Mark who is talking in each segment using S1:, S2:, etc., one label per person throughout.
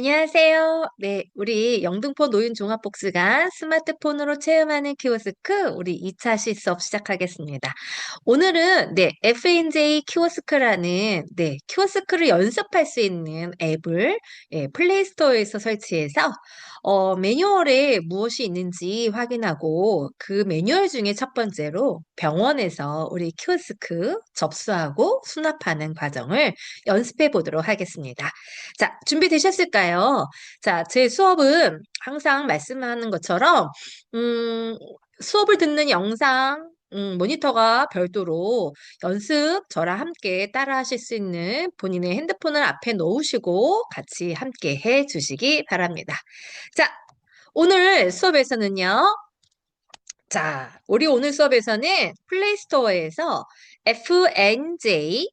S1: 안녕하세요. 네, 우리 영등포 노인종합복지관 스마트폰으로 체험하는 키오스크 우리 2차 실습 시작하겠습니다. 오늘은 FNJ 키오스크라는 키오스크를 연습할 수 있는 앱을 플레이스토어에서 설치해서 매뉴얼에 무엇이 있는지 확인하고 그 매뉴얼 중에 첫 번째로 병원에서 우리 키오스크 접수하고 수납하는 과정을 연습해 보도록 하겠습니다. 자, 준비되셨을까요? 자, 제 수업은 항상 말씀하는 것처럼, 음, 수업을 듣는 영상, 모니터가 별도로 연습 저랑 함께 따라 하실 수 있는 본인의 핸드폰을 앞에 놓으시고 같이 함께 해 주시기 바랍니다. 자, 오늘 수업에서는요, 자, 우리 오늘 수업에서는 플레이스토어에서 FNJ,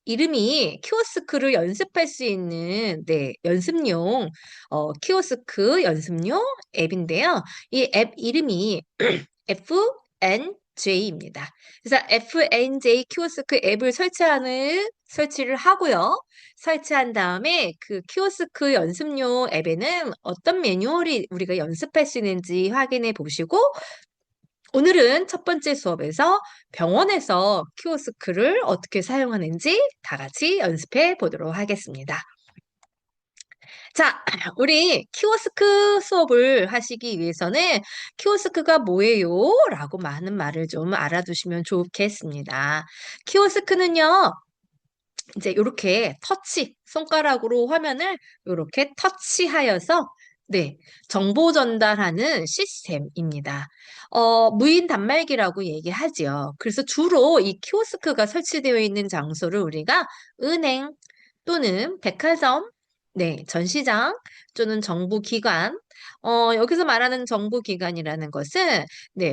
S1: 이름이 키오스크를 연습할 수 있는, 연습용, 키오스크 연습용 앱인데요. 이 앱 이름이 FNJ입니다. 그래서 FNJ 키오스크 앱을 설치를 하고요. 설치한 다음에 그 키오스크 연습용 앱에는 어떤 매뉴얼이 우리가 연습할 수 있는지 확인해 보시고 오늘은 첫 번째 수업에서 병원에서 키오스크를 어떻게 사용하는지 다 같이 연습해 보도록 하겠습니다. 자, 우리 키오스크 수업을 하시기 위해서는 키오스크가 뭐예요? 라고 많은 말을 좀 알아두시면 좋겠습니다. 키오스크는요, 이제 이렇게 손가락으로 화면을 이렇게 터치하여서 정보 전달하는 시스템입니다. 무인 단말기라고 얘기하죠. 그래서 주로 이 키오스크가 설치되어 있는 장소를 우리가 은행 또는 백화점, 전시장 또는 정부기관, 여기서 말하는 정부기관이라는 것은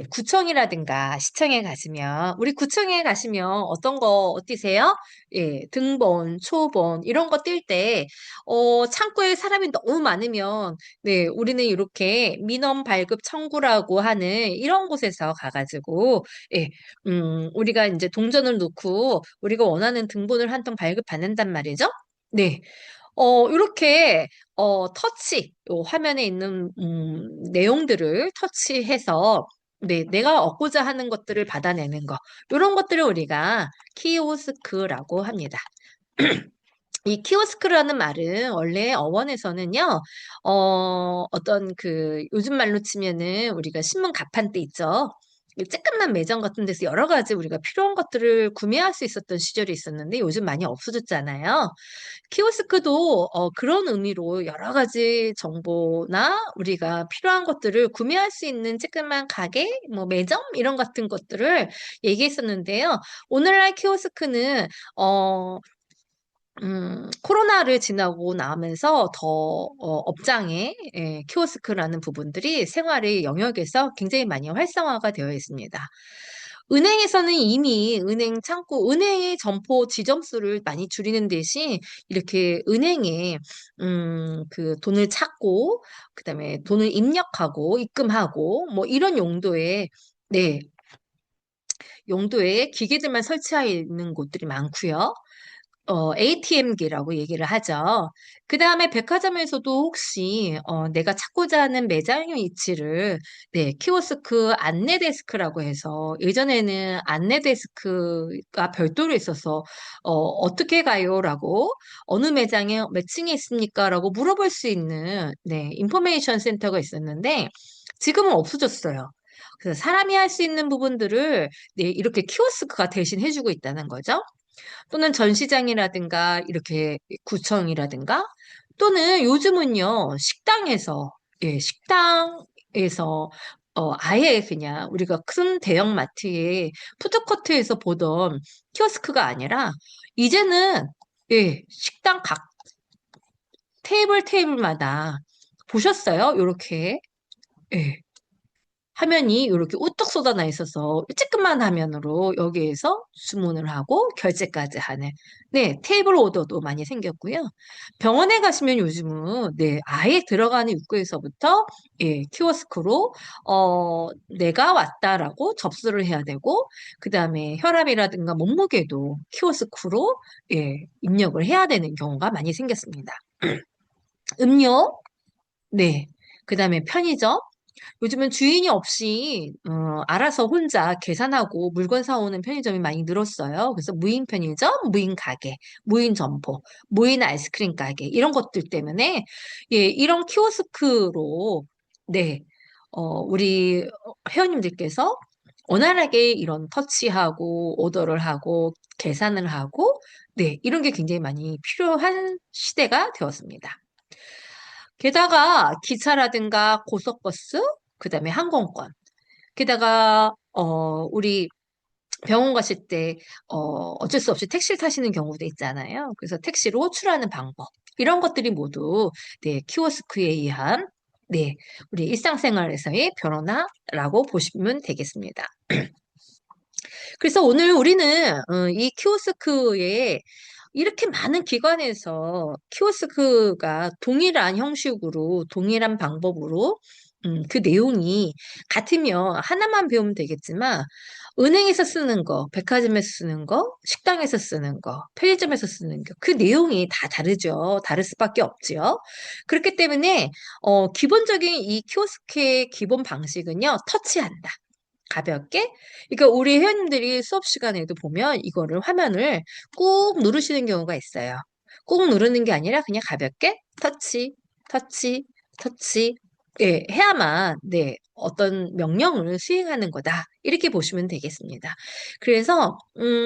S1: 구청이라든가 시청에 가시면, 우리 구청에 가시면 어떤 거 어디세요? 예, 등본, 초본, 이런 거 뛸 때, 창구에 사람이 너무 많으면, 우리는 이렇게 민원 발급 청구라고 하는 이런 곳에서 가가지고, 예, 우리가 이제 동전을 놓고 우리가 원하는 등본을 한 통 발급받는단 말이죠. 네. 이렇게, 요 화면에 있는, 내용들을 터치해서, 내가 얻고자 하는 것들을 받아내는 거. 이런 것들을 우리가 키오스크라고 합니다. 이 키오스크라는 말은 원래 어원에서는요, 어떤 요즘 말로 치면은 우리가 신문 가판대 있죠. 이 쬐끄만 매점 같은 데서 여러 가지 우리가 필요한 것들을 구매할 수 있었던 시절이 있었는데 요즘 많이 없어졌잖아요. 키오스크도 그런 의미로 여러 가지 정보나 우리가 필요한 것들을 구매할 수 있는 쬐끄만 가게, 뭐 매점 이런 같은 것들을 얘기했었는데요. 오늘날 키오스크는 코로나를 지나고 나면서 더 업장에 키오스크라는 부분들이 생활의 영역에서 굉장히 많이 활성화가 되어 있습니다. 은행에서는 이미 은행 창구, 은행의 점포 지점수를 많이 줄이는 대신 이렇게 은행에 그 돈을 찾고 그다음에 돈을 입력하고 입금하고 뭐 이런 용도의 기계들만 설치하여 있는 곳들이 많고요. ATM기라고 얘기를 하죠. 그 다음에 백화점에서도 혹시 내가 찾고자 하는 매장의 위치를 키오스크 안내 데스크라고 해서 예전에는 안내 데스크가 별도로 있어서 어떻게 가요라고 어느 매장에 몇 층에 있습니까라고 물어볼 수 있는 인포메이션 센터가 있었는데 지금은 없어졌어요. 그래서 사람이 할 수 있는 부분들을 이렇게 키오스크가 대신 해주고 있다는 거죠. 또는 전시장이라든가 이렇게 구청이라든가 또는 요즘은요 식당에서 아예 그냥 우리가 큰 대형 마트에 푸드코트에서 보던 키오스크가 아니라 이제는 식당 각 테이블마다 보셨어요? 요렇게 예, 화면이 이렇게 우뚝 쏟아나 있어서 쬐끔만 화면으로 여기에서 주문을 하고 결제까지 하는 테이블 오더도 많이 생겼고요. 병원에 가시면 요즘은 아예 들어가는 입구에서부터 키오스크로 내가 왔다라고 접수를 해야 되고 그다음에 혈압이라든가 몸무게도 키오스크로 입력을 해야 되는 경우가 많이 생겼습니다. 음료, 네. 그다음에 편의점. 요즘은 주인이 없이 알아서 혼자 계산하고 물건 사오는 편의점이 많이 늘었어요. 그래서 무인 편의점, 무인 가게, 무인 점포, 무인 아이스크림 가게 이런 것들 때문에 예, 이런 키오스크로 네, 우리 회원님들께서 원활하게 이런 터치하고 오더를 하고 계산을 하고 네, 이런 게 굉장히 많이 필요한 시대가 되었습니다. 게다가 기차라든가 고속버스, 그다음에 항공권, 게다가 우리 병원 가실 때 어쩔 수 없이 택시를 타시는 경우도 있잖아요. 그래서 택시로 호출하는 방법 이런 것들이 모두 네, 키오스크에 의한 네, 우리 일상생활에서의 변화라고 보시면 되겠습니다. 그래서 오늘 우리는 이 키오스크에 이렇게 많은 기관에서 키오스크가 동일한 형식으로, 동일한 방법으로 그 내용이 같으면 하나만 배우면 되겠지만 은행에서 쓰는 거, 백화점에서 쓰는 거, 식당에서 쓰는 거, 편의점에서 쓰는 거, 그 내용이 다 다르죠. 다를 수밖에 없죠. 그렇기 때문에 기본적인 이 키오스크의 기본 방식은요, 터치한다. 가볍게. 그러니까 우리 회원님들이 수업 시간에도 보면 이거를 화면을 꾹 누르시는 경우가 있어요. 꾹 누르는 게 아니라 그냥 가볍게 터치, 터치, 터치. 예, 해야만, 네, 어떤 명령을 수행하는 거다. 이렇게 보시면 되겠습니다. 그래서,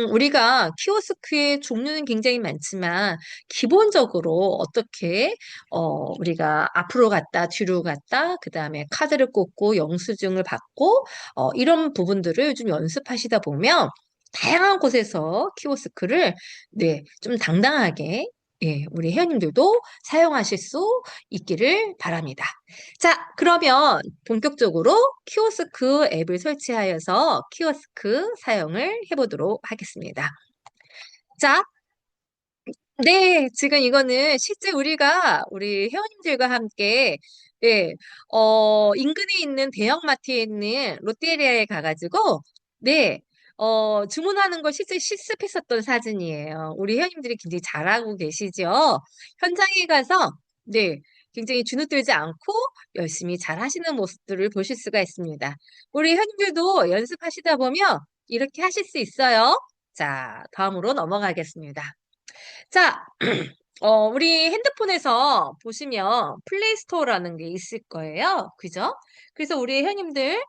S1: 우리가 키오스크의 종류는 굉장히 많지만, 기본적으로 어떻게, 우리가 앞으로 갔다, 뒤로 갔다, 그 다음에 카드를 꽂고 영수증을 받고, 이런 부분들을 좀 연습하시다 보면 다양한 곳에서 키오스크를 네, 좀 당당하게 예, 우리 회원님들도 사용하실 수 있기를 바랍니다. 자, 그러면 본격적으로 키오스크 앱을 설치하여서 키오스크 사용을 해보도록 하겠습니다. 자, 네, 지금 이거는 실제 우리 회원님들과 함께, 예, 인근에 있는 대형마트에 있는 롯데리아에 가가지고, 네, 주문하는 걸 실제 실습했었던 사진이에요. 우리 회원님들이 굉장히 잘하고 계시죠? 현장에 가서, 네, 굉장히 주눅들지 않고 열심히 잘 하시는 모습들을 보실 수가 있습니다. 우리 회원님들도 연습하시다 보면 이렇게 하실 수 있어요. 자, 다음으로 넘어가겠습니다. 자, 우리 핸드폰에서 보시면 플레이스토어라는 게 있을 거예요. 그죠? 그래서 우리 회원님들,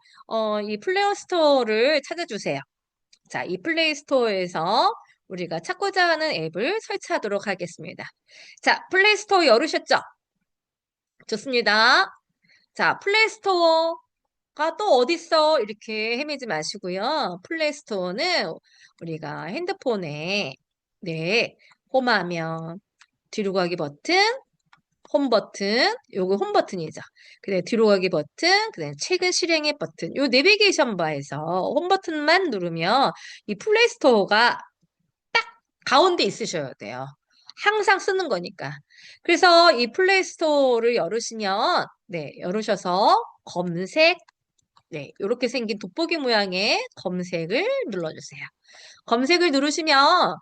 S1: 이 플레이스토어를 찾아주세요. 자, 이 플레이스토어에서 우리가 찾고자 하는 앱을 설치하도록 하겠습니다. 자, 플레이스토어 열으셨죠? 좋습니다. 자, 플레이스토어가 또 어딨어? 이렇게 헤매지 마시고요. 플레이스토어는 우리가 핸드폰에, 네, 홈화면, 뒤로 가기 버튼, 홈 버튼, 요거 홈 버튼이죠. 그다음에 뒤로 가기 버튼, 그다음에 최근 실행의 버튼. 요 내비게이션 바에서 홈 버튼만 누르면 이 플레이스토어가 가운데 있으셔야 돼요. 항상 쓰는 거니까. 그래서 이 플레이스토어를 열으시면 네, 열으셔서 검색 네, 이렇게 생긴 돋보기 모양의 검색을 눌러주세요. 검색을 누르시면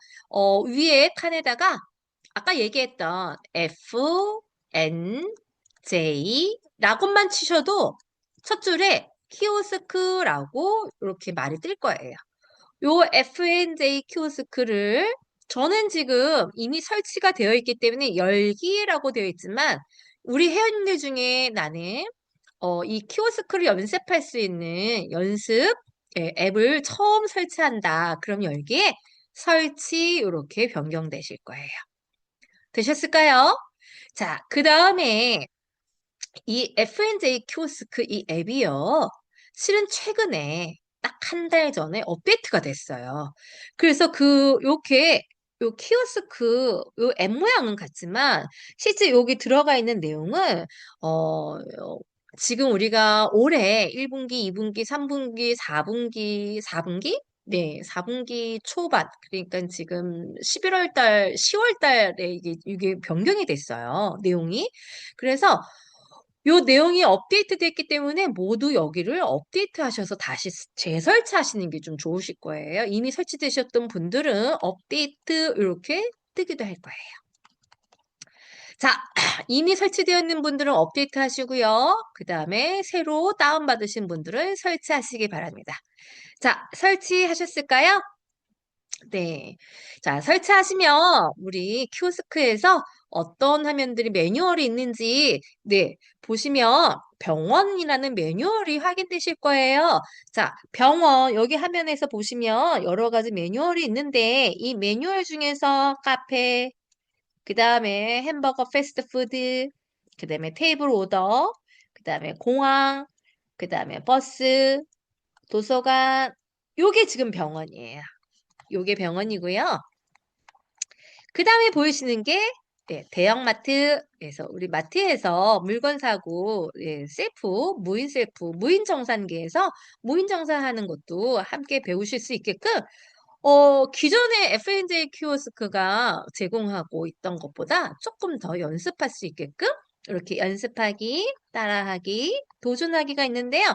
S1: 위에 칸에다가 아까 얘기했던 F, N, J 라고만 치셔도 첫 줄에 키오스크라고 이렇게 말이 뜰 거예요. 요 FNJ 키오스크를 저는 지금 이미 설치가 되어 있기 때문에 열기라고 되어 있지만 우리 회원님들 중에 나는 이 키오스크를 연습할 수 있는 연습 예, 앱을 처음 설치한다. 그럼 열기에 설치 이렇게 변경되실 거예요. 되셨을까요? 자, 그 다음에 이 FNJ 키오스크 이 앱이요. 실은 최근에 딱 한 달 전에 업데이트가 됐어요. 그래서 요렇게 요 키오스크 요 앱 모양은 같지만 실제 여기 들어가 있는 내용은 지금 우리가 올해 1분기, 2분기, 3분기, 4분기 네, 4분기 초반. 그러니까 지금 11월 달, 10월 달에 이게 변경이 됐어요. 내용이. 그래서 요 내용이 업데이트 됐기 때문에 모두 여기를 업데이트 하셔서 다시 재설치하시는 게 좀 좋으실 거예요. 이미 설치되셨던 분들은 업데이트 이렇게 뜨기도 할 거예요. 자, 이미 설치되어 있는 분들은 업데이트 하시고요. 그 다음에 새로 다운받으신 분들은 설치하시기 바랍니다. 자, 설치하셨을까요? 네. 자, 설치하시면 우리 키오스크에서 어떤 화면들이 매뉴얼이 있는지, 네, 보시면 병원이라는 매뉴얼이 확인되실 거예요. 자, 병원, 여기 화면에서 보시면 여러 가지 매뉴얼이 있는데, 이 매뉴얼 중에서 카페, 그 다음에 햄버거 패스트푸드, 그 다음에 테이블 오더, 그 다음에 공항, 그 다음에 버스, 도서관, 요게 지금 병원이에요. 요게 병원이고요. 그 다음에 보이시는 게 네, 대형마트에서 우리 마트에서 물건 사고 셀프, 무인 셀프, 무인 정산기에서 무인 정산하는 것도 함께 배우실 수 있게끔 기존의 FNJ 키오스크가 제공하고 있던 것보다 조금 더 연습할 수 있게끔 이렇게 연습하기, 따라하기, 도전하기가 있는데요.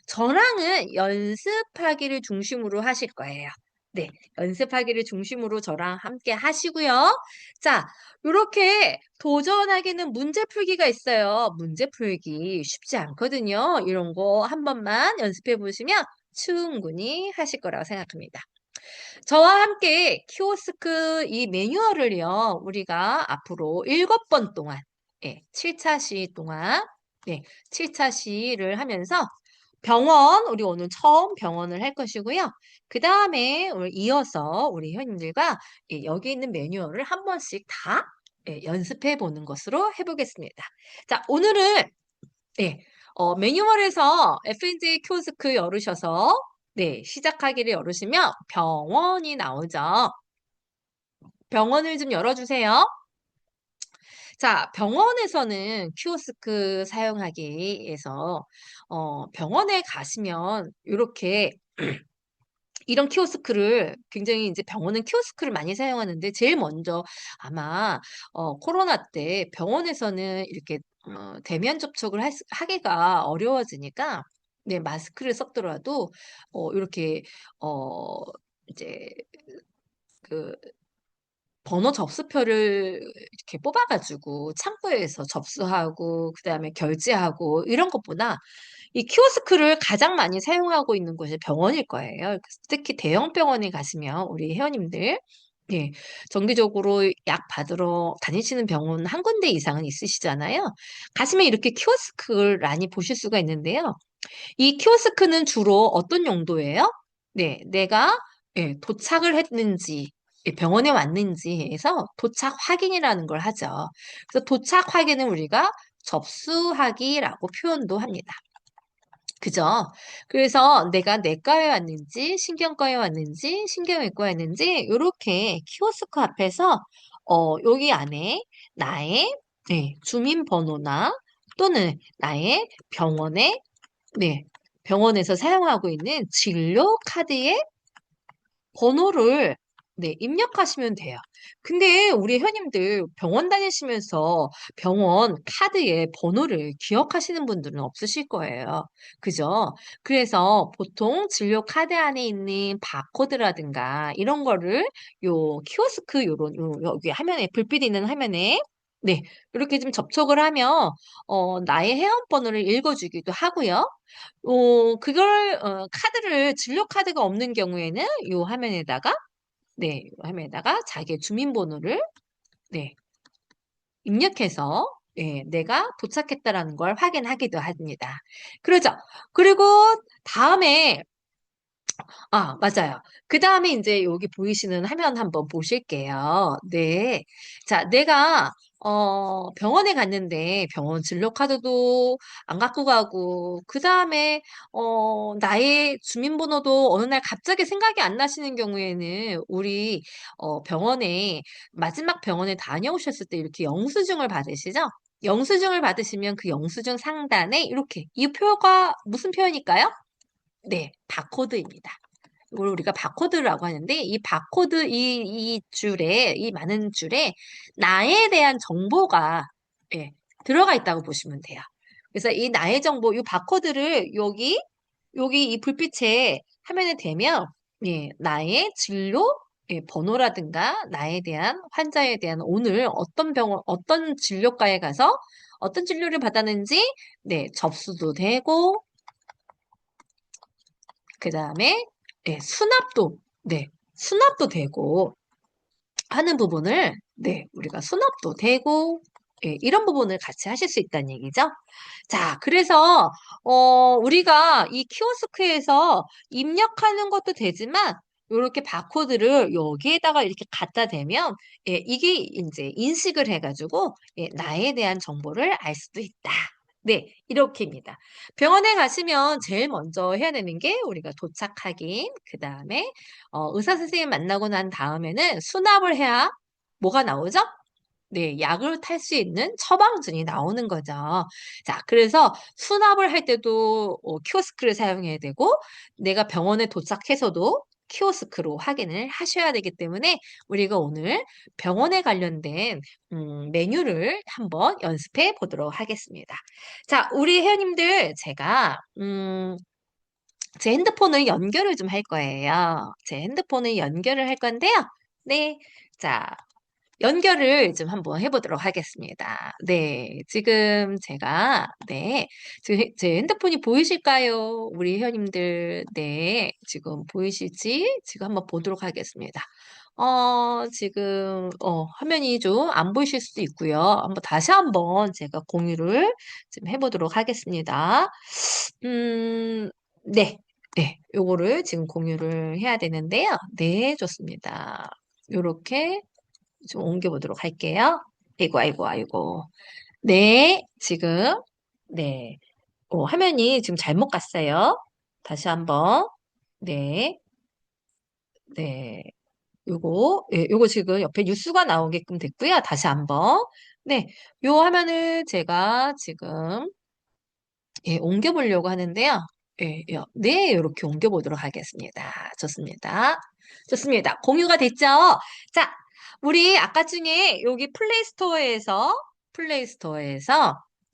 S1: 저랑은 연습하기를 중심으로 하실 거예요. 네, 연습하기를 중심으로 저랑 함께 하시고요. 자, 이렇게 도전하기는 문제 풀기가 있어요. 문제 풀기 쉽지 않거든요. 이런 거 한 번만 연습해 보시면 충분히 하실 거라고 생각합니다. 저와 함께 키오스크 이 매뉴얼을요, 우리가 앞으로 7번 동안, 7차 시 동안, 7차 시를 하면서 병원, 우리 오늘 처음 병원을 할 것이고요. 그 다음에 이어서 우리 회원님들과 여기 있는 매뉴얼을 한 번씩 다 연습해 보는 것으로 해보겠습니다. 자, 오늘은 매뉴얼에서 FNJ 키오스크 열으셔서 시작하기를 열으시면 병원이 나오죠. 병원을 좀 열어주세요. 자, 병원에서는 키오스크 사용하기에서 병원에 가시면 이렇게 이런 키오스크를 굉장히 이제 병원은 키오스크를 많이 사용하는데 제일 먼저 아마 코로나 때 병원에서는 이렇게 대면 접촉을 하기가 어려워지니까 네, 마스크를 썼더라도 이렇게 어 이제 그 번호 접수표를 이렇게 뽑아가지고 창구에서 접수하고 그다음에 결제하고 이런 것보다 이 키오스크를 가장 많이 사용하고 있는 곳이 병원일 거예요. 특히 대형 병원에 가시면 우리 회원님들 예, 정기적으로 약 받으러 다니시는 병원 한 군데 이상은 있으시잖아요. 가시면 이렇게 키오스크를 많이 보실 수가 있는데요. 이 키오스크는 주로 어떤 용도예요? 네, 내가 도착을 했는지, 병원에 왔는지 해서 도착 확인이라는 걸 하죠. 그래서 도착 확인은 우리가 접수하기라고 표현도 합니다. 그죠? 그래서 내가 내과에 왔는지, 신경과에 왔는지, 신경외과에 왔는지, 이렇게 키오스크 앞에서, 여기 안에 나의 주민번호나 또는 나의 병원의 네, 병원에서 사용하고 있는 진료 카드의 번호를 입력하시면 돼요. 근데 우리 회원님들 병원 다니시면서 병원 카드의 번호를 기억하시는 분들은 없으실 거예요. 그죠? 그래서 보통 진료 카드 안에 있는 바코드라든가 이런 거를 요 키오스크 여기 화면에 불빛 있는 화면에 이렇게 좀 접촉을 하면 나의 회원번호를 읽어주기도 하고요. 카드를, 진료 카드가 없는 경우에는 요 화면에다가, 요 화면에다가 자기의 주민번호를, 네, 입력해서, 내가 도착했다라는 걸 확인하기도 합니다. 그러죠. 그리고 다음에 맞아요. 그 다음에 이제 여기 보이시는 화면 한번 보실게요. 네. 자, 내가, 병원에 갔는데 병원 진료카드도 안 갖고 가고, 그 다음에, 나의 주민번호도 어느 날 갑자기 생각이 안 나시는 경우에는 우리, 병원에, 마지막 병원에 다녀오셨을 때 이렇게 영수증을 받으시죠? 영수증을 받으시면 그 영수증 상단에 이렇게, 이 표가 무슨 표현일까요? 네, 바코드입니다. 이걸 우리가 바코드라고 하는데 이 바코드 이 줄에 이 많은 줄에 나에 대한 정보가 들어가 있다고 보시면 돼요. 그래서 이 나의 정보, 이 바코드를 여기 이 불빛에 화면에 대면 나의 진료 번호라든가 나에 대한 환자에 대한 오늘 어떤 병원, 어떤 진료과에 가서 어떤 진료를 받았는지 접수도 되고 그 다음에 수납도 되고 하는 부분을 우리가 수납도 되고 이런 부분을 같이 하실 수 있다는 얘기죠. 자, 그래서 우리가 이 키오스크에서 입력하는 것도 되지만 이렇게 바코드를 여기에다가 이렇게 갖다 대면 이게 이제 인식을 해가지고 나에 대한 정보를 알 수도 있다. 네, 이렇게입니다. 병원에 가시면 제일 먼저 해야 되는 게 우리가 도착 확인, 그 다음에 의사 선생님 만나고 난 다음에는 수납을 해야 뭐가 나오죠? 약을 탈 수 있는 처방전이 나오는 거죠. 자, 그래서 수납을 할 때도 키오스크를 사용해야 되고, 내가 병원에 도착해서도 키오스크로 확인을 하셔야 되기 때문에 우리가 오늘 병원에 관련된 메뉴를 한번 연습해 보도록 하겠습니다. 자, 우리 회원님들 제가 제 핸드폰을 연결을 좀 할 거예요. 제 핸드폰을 연결을 할 건데요. 네. 자, 연결을 좀 한번 해보도록 하겠습니다. 네, 지금 제가, 제 핸드폰이 보이실까요? 우리 회원님들, 지금 보이실지 지금 한번 보도록 하겠습니다. 지금, 화면이 좀 안 보이실 수도 있고요. 한번 다시 한번 제가 공유를 좀 해보도록 하겠습니다. 음, 네, 요거를 지금 공유를 해야 되는데요. 네, 좋습니다. 요렇게 좀 옮겨보도록 할게요. 아이고, 아이고, 아이고. 네, 지금, 네. 화면이 지금 잘못 갔어요. 다시 한번. 네, 네. 요거 지금 옆에 뉴스가 나오게끔 됐고요. 다시 한번. 네, 요 화면을 제가 지금, 옮겨보려고 하는데요. 네, 이렇게 옮겨보도록 하겠습니다. 좋습니다. 좋습니다. 공유가 됐죠? 자, 우리 아까 중에 여기 플레이스토어에서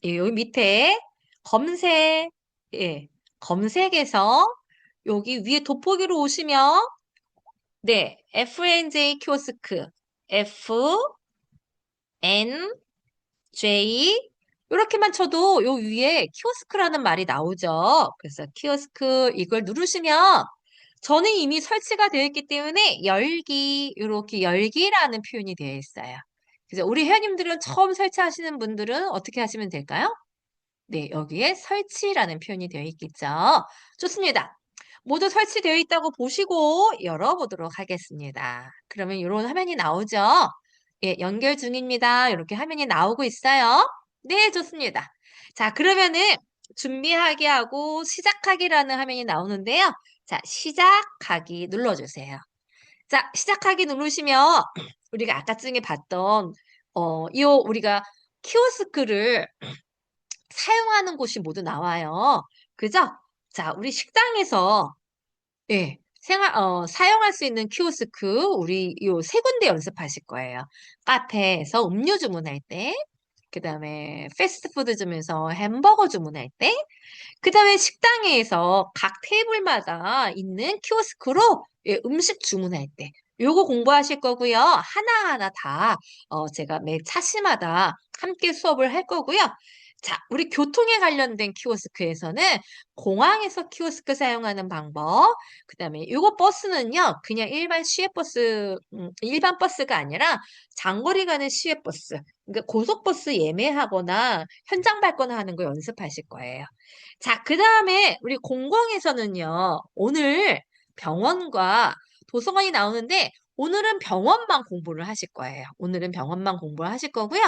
S1: 여기 밑에 검색, 검색에서 여기 위에 돋보기로 오시면 FNJ 키오스크, FNJ 이렇게만 쳐도 요 위에 키오스크라는 말이 나오죠. 그래서 키오스크 이걸 누르시면 저는 이미 설치가 되어 있기 때문에 열기, 이렇게 열기라는 표현이 되어 있어요. 그래서 우리 회원님들은 처음 설치하시는 분들은 어떻게 하시면 될까요? 네, 여기에 설치라는 표현이 되어 있겠죠. 좋습니다. 모두 설치되어 있다고 보시고 열어보도록 하겠습니다. 그러면 이런 화면이 나오죠? 연결 중입니다. 이렇게 화면이 나오고 있어요. 네, 좋습니다. 자, 그러면은 준비하기 하고 시작하기라는 화면이 나오는데요. 자, 시작하기 눌러주세요. 자, 시작하기 누르시면 우리가 아까 전에 봤던 우리가 키오스크를 사용하는 곳이 모두 나와요. 그죠? 자, 우리 식당에서 사용할 수 있는 키오스크 우리 요 세 군데 연습하실 거예요. 카페에서 음료 주문할 때, 그 다음에 패스트푸드점에서 햄버거 주문할 때, 그 다음에 식당에서 각 테이블마다 있는 키오스크로 음식 주문할 때, 요거 공부하실 거고요. 하나하나 다 제가 매 차시마다 함께 수업을 할 거고요. 자, 우리 교통에 관련된 키오스크에서는 공항에서 키오스크 사용하는 방법, 그 다음에 요거 버스는요, 그냥 일반 시외버스, 일반 버스가 아니라 장거리 가는 시외버스, 그러니까 고속버스 예매하거나 현장 발권을 하는 거 연습하실 거예요. 자, 그 다음에 우리 공공에서는요, 오늘 병원과 도서관이 나오는데, 오늘은 병원만 공부를 하실 거예요. 오늘은 병원만 공부를 하실 거고요.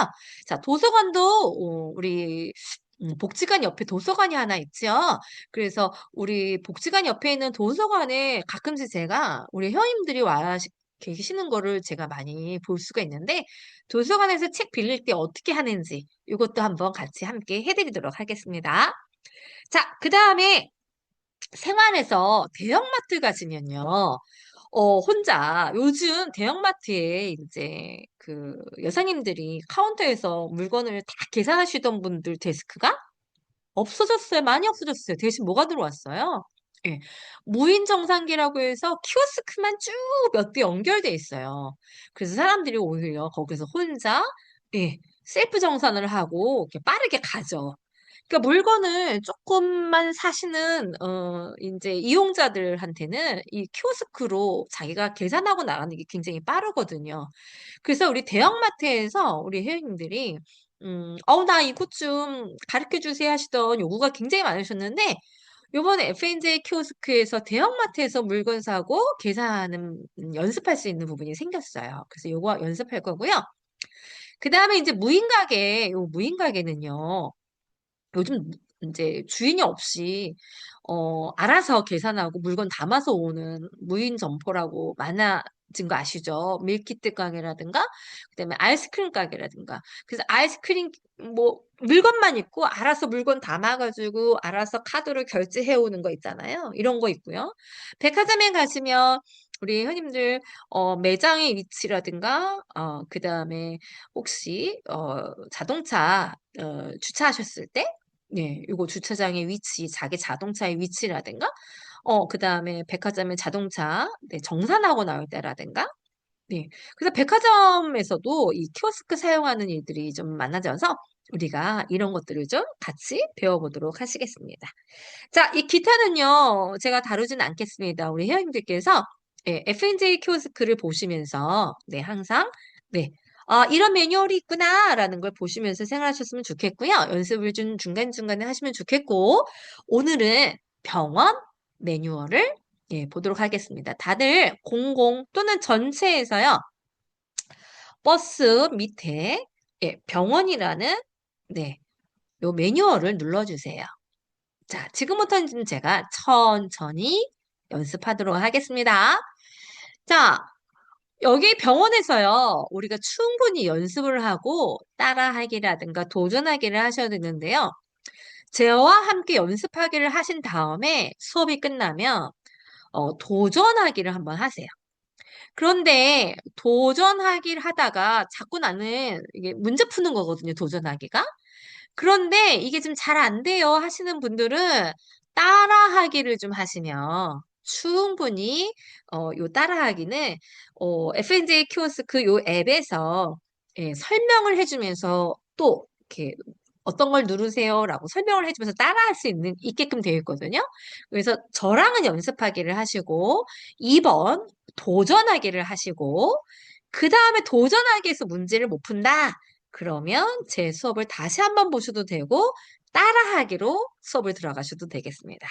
S1: 자, 도서관도, 우리, 복지관 옆에 도서관이 하나 있죠. 그래서 우리 복지관 옆에 있는 도서관에 가끔씩 제가 우리 회원님들이 와 계시는 거를 제가 많이 볼 수가 있는데, 도서관에서 책 빌릴 때 어떻게 하는지, 이것도 한번 같이 함께 해드리도록 하겠습니다. 자, 그 다음에 생활에서 대형마트 가시면요. 혼자 요즘 대형마트에 이제 그 여사님들이 카운터에서 물건을 다 계산하시던 분들 데스크가 없어졌어요. 많이 없어졌어요. 대신 뭐가 들어왔어요? 예. 무인 정산기라고 해서 키오스크만 쭉 몇 대 연결돼 있어요. 그래서 사람들이 오히려 거기서 혼자 예, 셀프 정산을 하고 이렇게 빠르게 가죠. 그러니까 물건을 조금만 사시는 이제 이용자들한테는 이 키오스크로 자기가 계산하고 나가는 게 굉장히 빠르거든요. 그래서 우리 대형마트에서 우리 회원님들이 나 이것 좀 가르쳐 주세요 하시던 요구가 굉장히 많으셨는데 요번에 FNJ 키오스크에서 대형마트에서 물건 사고 계산하는 연습할 수 있는 부분이 생겼어요. 그래서 요거 연습할 거고요. 그 다음에 이제 무인 가게는요. 요즘 이제 주인이 없이 알아서 계산하고 물건 담아서 오는 무인 점포라고 많아진 거 아시죠? 밀키트 가게라든가 그다음에 아이스크림 가게라든가. 그래서 아이스크림 뭐 물건만 있고 알아서 물건 담아가지고 알아서 카드로 결제해 오는 거 있잖아요. 이런 거 있고요. 백화점에 가시면 우리 손님들 매장의 위치라든가 그다음에 혹시 자동차 주차하셨을 때 네, 요거 주차장의 위치, 자기 자동차의 위치라든가, 그 다음에 백화점의 자동차, 네, 정산하고 나올 때라든가, 네. 그래서 백화점에서도 이 키오스크 사용하는 일들이 좀 많아져서 우리가 이런 것들을 좀 같이 배워보도록 하시겠습니다. 자, 이 기타는요, 제가 다루지는 않겠습니다. 우리 회원님들께서 예, FNJ 키오스크를 보시면서 네, 항상 네, 이런 매뉴얼이 있구나라는 걸 보시면서 생활하셨으면 좋겠고요. 연습을 좀 중간중간에 하시면 좋겠고, 오늘은 병원 매뉴얼을 예, 보도록 하겠습니다. 다들 공공 또는 전체에서요, 버스 밑에 예, 병원이라는 네, 요 매뉴얼을 눌러주세요. 자, 지금부터는 제가 천천히 연습하도록 하겠습니다. 자, 여기 병원에서요, 우리가 충분히 연습을 하고 따라하기라든가 도전하기를 하셔야 되는데요. 저와 함께 연습하기를 하신 다음에 수업이 끝나면 도전하기를 한번 하세요. 그런데 도전하기를 하다가 자꾸 나는 이게 문제 푸는 거거든요, 도전하기가. 그런데 이게 좀 잘 안 돼요 하시는 분들은 따라하기를 좀 하시면 충분히 요 따라하기는 FNJ 키오스크 요 앱에서 예, 설명을 해주면서 또 이렇게 어떤 걸 누르세요라고 설명을 해주면서 따라할 수 있게끔 되어 있거든요. 그래서 저랑은 연습하기를 하시고 2번 도전하기를 하시고 그 다음에 도전하기에서 문제를 못 푼다. 그러면 제 수업을 다시 한번 보셔도 되고 따라하기로 수업을 들어가셔도 되겠습니다.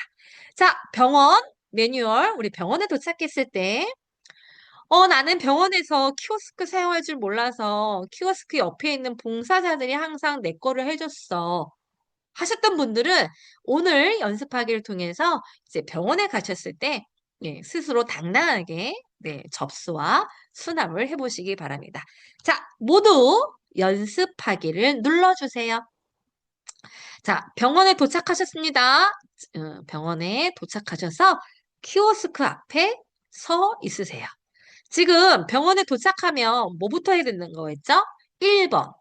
S1: 자, 병원 매뉴얼 우리 병원에 도착했을 때 나는 병원에서 키오스크 사용할 줄 몰라서 키오스크 옆에 있는 봉사자들이 항상 내 거를 해줬어. 하셨던 분들은 오늘 연습하기를 통해서 이제 병원에 가셨을 때 예, 스스로 당당하게 네, 접수와 수납을 해보시기 바랍니다. 자, 모두 연습하기를 눌러주세요. 자, 병원에 도착하셨습니다. 병원에 도착하셔서 키오스크 앞에 서 있으세요. 지금 병원에 도착하면 뭐부터 해야 되는 거겠죠? 1번,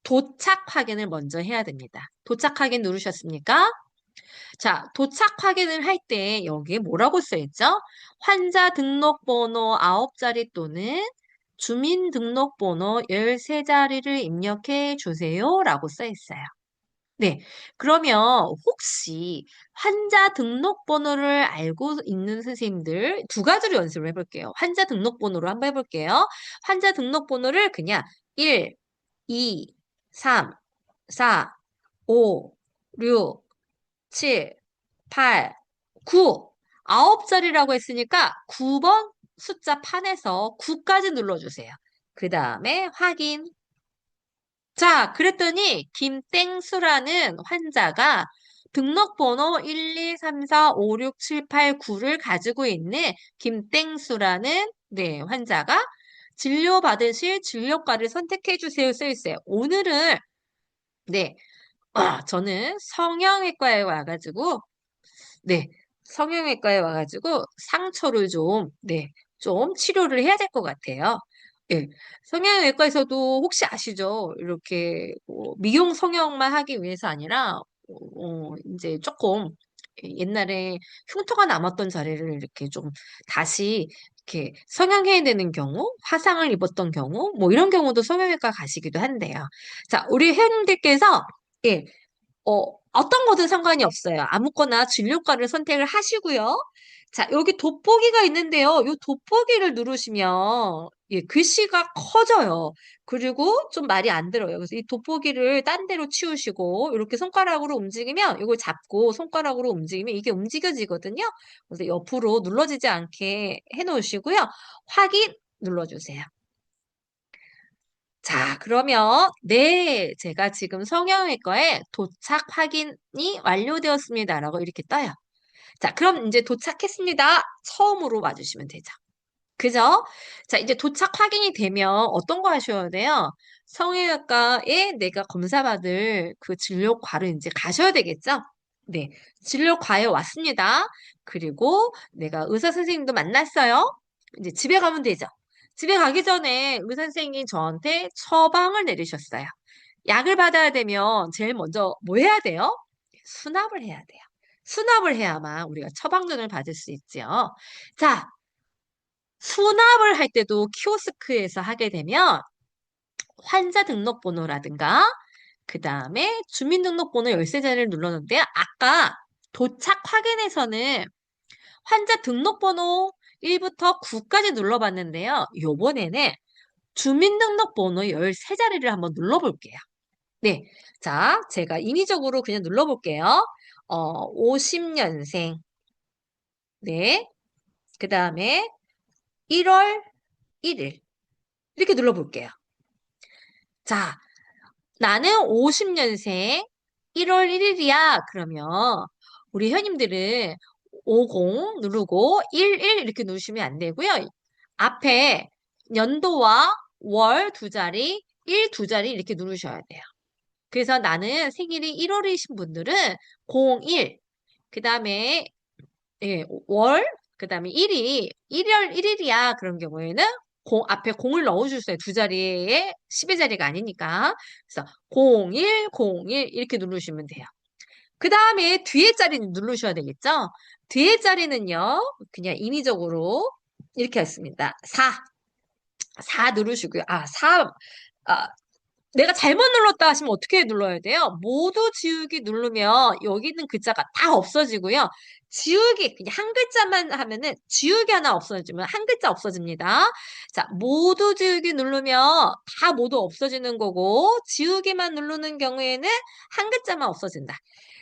S1: 도착 확인을 먼저 해야 됩니다. 도착 확인 누르셨습니까? 자, 도착 확인을 할 때 여기에 뭐라고 써 있죠? 환자 등록번호 9자리 또는 주민등록번호 13자리를 입력해 주세요. 라고 써 있어요. 네. 그러면 혹시 환자 등록번호를 알고 있는 선생님들 두 가지로 연습을 해볼게요. 환자 등록번호로 한번 해볼게요. 환자 등록번호를 그냥 1, 2, 3, 4, 5, 6, 7, 8, 9. 9자리라고 했으니까 9번 숫자 판에서 9까지 눌러주세요. 그 다음에 확인. 자, 그랬더니 김땡수라는 환자가 등록번호 1, 2, 3, 4, 5, 6, 7, 8, 9를 가지고 있는 김땡수라는 네, 환자가 진료받으실 진료과를 선택해 주세요 써 있어요. 오늘은 네, 저는 성형외과에 와가지고 네, 성형외과에 와가지고 상처를 좀 네, 좀 치료를 해야 될 것 같아요. 예, 성형외과에서도 혹시 아시죠? 이렇게 뭐 미용 성형만 하기 위해서 아니라 이제 조금 옛날에 흉터가 남았던 자리를 이렇게 좀 다시 이렇게 성형해야 되는 경우, 화상을 입었던 경우, 뭐 이런 경우도 성형외과 가시기도 한대요. 자, 우리 회원님들께서 예, 어떤 거든 상관이 없어요. 아무거나 진료과를 선택을 하시고요. 자, 여기 돋보기가 있는데요. 이 돋보기를 누르시면 예, 글씨가 커져요. 그리고 좀 말이 안 들어요. 그래서 이 돋보기를 딴 데로 치우시고 이렇게 손가락으로 움직이면 이걸 잡고 손가락으로 움직이면 이게 움직여지거든요. 그래서 옆으로 눌러지지 않게 해놓으시고요. 확인 눌러주세요. 자, 그러면 네, 제가 지금 성형외과에 도착 확인이 완료되었습니다라고 이렇게 떠요. 자, 그럼 이제 도착했습니다. 처음으로 와주시면 되죠. 그죠? 자, 이제 도착 확인이 되면 어떤 거 하셔야 돼요? 성형외과에 내가 검사받을 그 진료과를 이제 가셔야 되겠죠? 네, 진료과에 왔습니다. 그리고 내가 의사 선생님도 만났어요. 이제 집에 가면 되죠. 집에 가기 전에 의사 선생님이 저한테 처방을 내리셨어요. 약을 받아야 되면 제일 먼저 뭐 해야 돼요? 수납을 해야 돼요. 수납을 해야만 우리가 처방전을 받을 수 있죠. 자, 수납을 할 때도 키오스크에서 하게 되면 환자 등록번호라든가 그 다음에 주민등록번호 열쇠자리를 눌렀는데요. 아까 도착 확인에서는 환자 등록번호 1부터 9까지 눌러봤는데요. 요번에는 주민등록번호 13자리를 한번 눌러볼게요. 네. 자, 제가 인위적으로 그냥 눌러볼게요. 50년생. 네. 그 다음에 1월 1일. 이렇게 눌러볼게요. 자, 나는 50년생 1월 1일이야. 그러면 우리 현님들은 50 누르고 11 이렇게 누르시면 안 되고요. 앞에 연도와 월 두 자리, 일 두 자리 이렇게 누르셔야 돼요. 그래서 나는 생일이 1월이신 분들은 01, 그 다음에 예, 월, 그 다음에 1이 1월 1일이야. 그런 경우에는 앞에 0을 넣어주세요. 두 자리에 10의 자리가 아니니까. 그래서 01, 01 이렇게 누르시면 돼요. 그 다음에 뒤에 자리는 누르셔야 되겠죠? 뒤에 자리는요, 그냥 인위적으로 이렇게 했습니다. 4 누르시고요. 4, 내가 잘못 눌렀다 하시면 어떻게 눌러야 돼요? 모두 지우기 누르면 여기 있는 글자가 다 없어지고요. 지우기, 그냥 한 글자만 하면은 지우기 하나 없어지면 한 글자 없어집니다. 자, 모두 지우기 누르면 다 모두 없어지는 거고, 지우기만 누르는 경우에는 한 글자만 없어진다.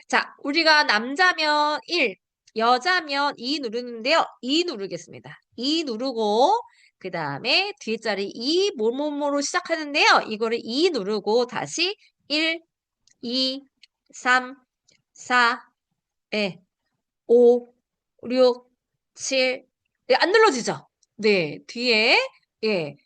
S1: 자, 우리가 남자면 1, 여자면 2 누르는데요. 2 누르겠습니다. 2 누르고, 그 다음에 뒷자리 2 뭐뭐뭐로 시작하는데요. 이거를 2 누르고 다시 1, 2, 3, 4, 5, 6, 7. 네, 안 눌러지죠? 네, 뒤에 예.